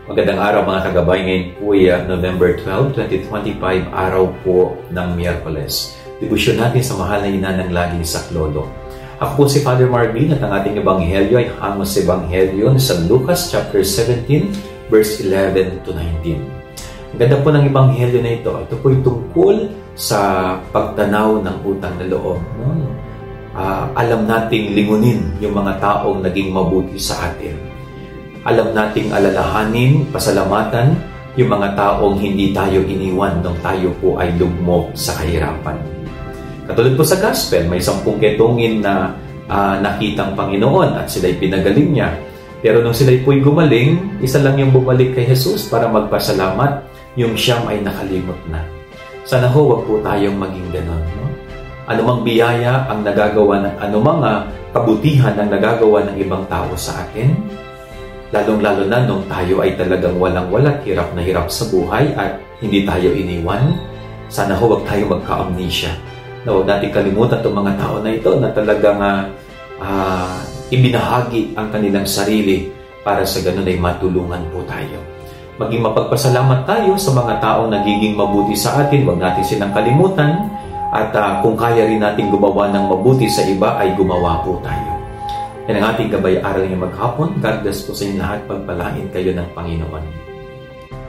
Magandang araw mga kagabay. Ngayon po ay November 12, 2025, araw po ng Miyerkules. Debosyon natin sa mahal na ina ng laging saklolo. Ako po si Father Marvin at ang ating ebanghelyo ay hango sa ebanghelyo sa Lucas chapter 17, verse 11 to 19. Ang ganda po ng ebanghelyo na ito. Ito po yung tungkol sa pagtanaw ng utang na loob. Alam nating lingunin yung mga taong naging mabuti sa atin. Alam nating alalahanin, pasalamatan yung mga taong hindi tayo iniwan nung tayo po ay lugmok sa kahirapan. Katulad po sa Gospel, may 10 ketongin na nakitang Panginoon at sila'y pinagaling niya. Pero nung sila'y po'y gumaling, isa lang yung bumalik kay Jesus para magpasalamat, yung siyam ay nakalimot na. Sana ho, wag po tayong maging ganon. No? Anumang biyaya ang nagagawa ng anumang kabutihan ang nagagawa ng ibang tao sa atin, lalong-lalo na nung tayo ay talagang walang-wala, hirap na hirap sa buhay at hindi tayo iniwan. Sana ho, wag tayo magka-amnesia. Huwag natin kalimutan itong mga tao na ito na talagang ibinahagi ang kanilang sarili para sa ganun ay matulungan po tayo. Maging mapagpasalamat tayo sa mga taong nagiging mabuti sa atin. Huwag natin silang kalimutan. At kung kaya rin natin gumawa ng mabuti sa iba, ay gumawa po tayo. Yan ang ating gabay-aral ngayong maghapon. God bless po sa inyo lahat. Pagpalain kayo ng Panginoon.